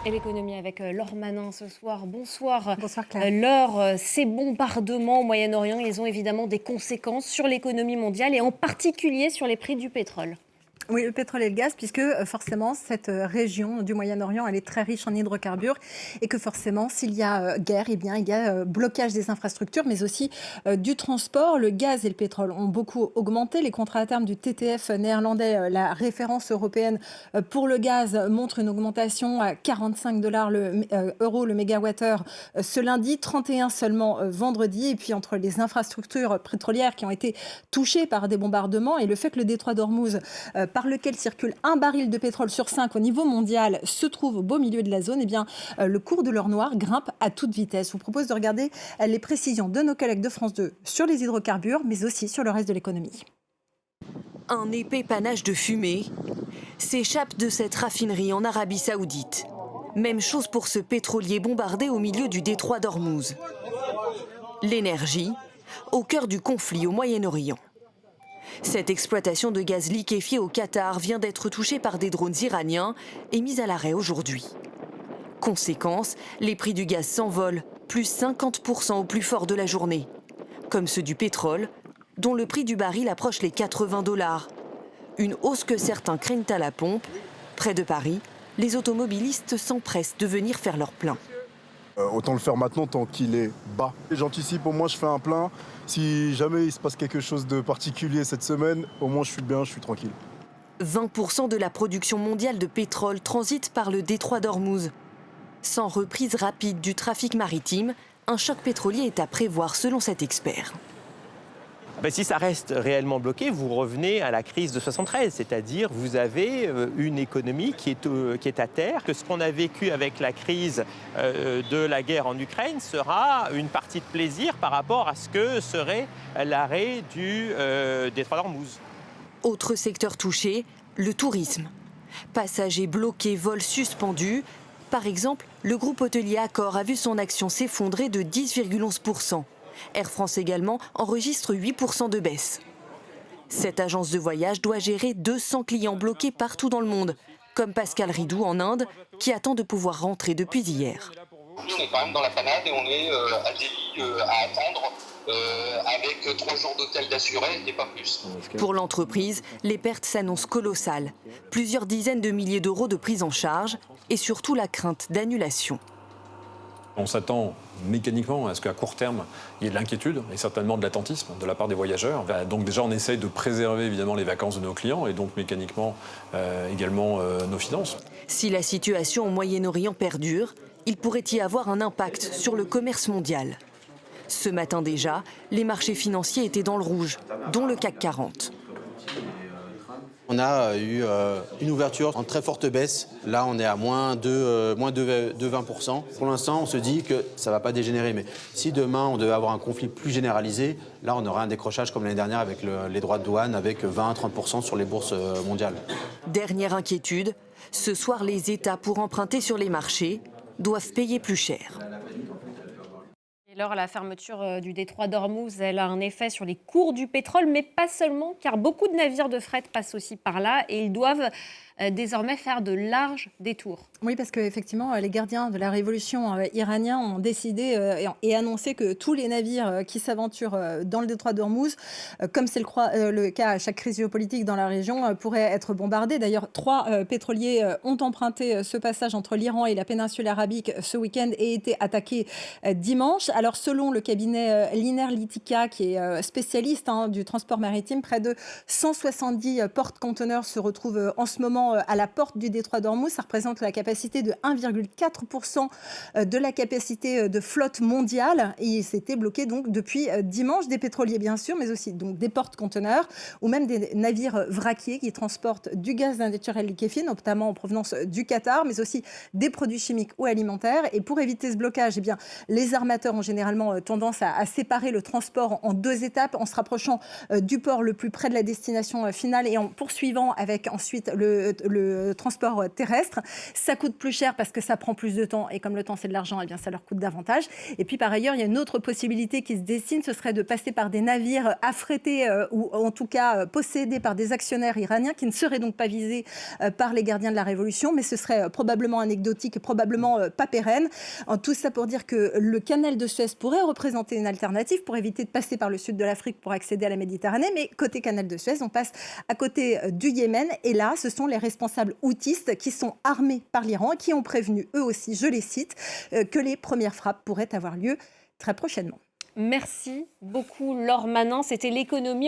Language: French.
Et l'économie avec Laure Manin ce soir. Bonsoir. Bonsoir Claire. Laure, ces bombardements au Moyen-Orient, ils ont évidemment des conséquences sur l'économie mondiale et en particulier sur les prix du pétrole. Oui, le pétrole et le gaz, puisque forcément, cette région du Moyen-Orient, elle est très riche en hydrocarbures et que forcément, s'il y a guerre, eh bien, il y a blocage des infrastructures, mais aussi du transport. Le gaz et le pétrole ont beaucoup augmenté. Les contrats à terme du TTF néerlandais, la référence européenne pour le gaz, montre une augmentation à 45 euros le mégawattheure ce lundi, 31 seulement vendredi. Et puis, entre les infrastructures pétrolières qui ont été touchées par des bombardements et le fait que le détroit d'Ormuz par lequel circule un baril de pétrole sur 5 au niveau mondial, se trouve au beau milieu de la zone, eh bien, le cours de l'or noir grimpe à toute vitesse. Je vous propose de regarder les précisions de nos collègues de France 2 sur les hydrocarbures, mais aussi sur le reste de l'économie. Un épais panache de fumée s'échappe de cette raffinerie en Arabie Saoudite. Même chose pour ce pétrolier bombardé au milieu du détroit d'Ormuz. L'énergie au cœur du conflit au Moyen-Orient. Cette exploitation de gaz liquéfié au Qatar vient d'être touchée par des drones iraniens et mise à l'arrêt aujourd'hui. Conséquence, les prix du gaz s'envolent, plus 50% au plus fort de la journée. Comme ceux du pétrole, dont le prix du baril approche les 80 $. Une hausse que certains craignent à la pompe. Près de Paris, les automobilistes s'empressent de venir faire leur plein. Autant le faire maintenant tant qu'il est bas. J'anticipe, au moins je fais un plein. Si jamais il se passe quelque chose de particulier cette semaine, au moins je suis bien, je suis tranquille. 20% de la production mondiale de pétrole transite par le détroit d'Ormuz. Sans reprise rapide du trafic maritime, un choc pétrolier est à prévoir selon cet expert. Si ça reste réellement bloqué, vous revenez à la crise de 73, c'est-à-dire vous avez une économie qui est à terre. Que ce qu'on a vécu avec la crise de la guerre en Ukraine sera une partie de plaisir par rapport à ce que serait l'arrêt du détroit d'Ormuz. Autre secteur touché, le tourisme. Passagers bloqués, vols suspendus. Par exemple, le groupe hôtelier Accor a vu son action s'effondrer de 10,11%. Air France également enregistre 8% de baisse. Cette agence de voyage doit gérer 200 clients bloqués partout dans le monde, comme Pascal Ridou en Inde, qui attend de pouvoir rentrer depuis hier. On est quand même dans la panade et on est à Delhi à attendre avec 3 jours d'hôtel d'assurés et pas plus. Pour l'entreprise, les pertes s'annoncent colossales. Plusieurs dizaines de milliers d'euros de prise en charge et surtout la crainte d'annulation. On s'attend mécaniquement à ce qu'à court terme, il y ait de l'inquiétude et certainement de l'attentisme de la part des voyageurs. Donc déjà, on essaye de préserver évidemment les vacances de nos clients et donc mécaniquement également nos finances. Si la situation au Moyen-Orient perdure, il pourrait y avoir un impact sur le commerce mondial. Ce matin déjà, les marchés financiers étaient dans le rouge, dont le CAC 40. On a eu une ouverture en très forte baisse. Là, on est à moins de 20%. Pour l'instant, on se dit que ça ne va pas dégénérer. Mais si demain, on devait avoir un conflit plus généralisé, là, on aurait un décrochage comme l'année dernière avec les droits de douane, avec 20 à 30% sur les bourses mondiales. Dernière inquiétude, ce soir, les États, pour emprunter sur les marchés, doivent payer plus cher. Et alors, la fermeture du détroit d'Ormuz, elle a un effet sur les cours du pétrole, mais pas seulement, car beaucoup de navires de fret passent aussi par là et ils doivent désormais faire de larges détours. Oui, parce qu'effectivement, les gardiens de la révolution iranienne ont décidé et annoncé que tous les navires qui s'aventurent dans le détroit d'Ormuz, comme c'est le cas à chaque crise géopolitique dans la région, pourraient être bombardés. D'ailleurs, 3 pétroliers ont emprunté ce passage entre l'Iran et la péninsule arabique ce week-end et été attaqués dimanche. Alors, selon le cabinet Linerlitica, qui est spécialiste du transport maritime, près de 170 porte-conteneurs se retrouvent en ce moment à la porte du détroit d'Ormuz. Ça représente la capacité de 1,4% de la capacité de flotte mondiale. Et il s'était bloqué donc depuis dimanche, des pétroliers bien sûr, mais aussi donc des porte-conteneurs ou même des navires vraquiers qui transportent du gaz naturel liquéfié, notamment en provenance du Qatar, mais aussi des produits chimiques ou alimentaires. Et pour éviter ce blocage, eh bien, les armateurs ont généralement tendance à séparer le transport en 2 étapes, en se rapprochant du port le plus près de la destination finale et en poursuivant avec ensuite le le transport terrestre. Ça coûte plus cher parce que ça prend plus de temps et comme le temps c'est de l'argent, eh bien ça leur coûte davantage. Et puis par ailleurs, il y a une autre possibilité qui se dessine, ce serait de passer par des navires affrétés ou en tout cas possédés par des actionnaires iraniens qui ne seraient donc pas visés par les gardiens de la Révolution, mais ce serait probablement anecdotique et probablement pas pérenne. En tout ça pour dire que le canal de Suez pourrait représenter une alternative pour éviter de passer par le sud de l'Afrique pour accéder à la Méditerranée, mais côté canal de Suez, on passe à côté du Yémen et là, ce sont les responsables houthis qui sont armés par l'Iran et qui ont prévenu eux aussi, je les cite, que les premières frappes pourraient avoir lieu très prochainement. Merci beaucoup Laure Manin, c'était l'économie.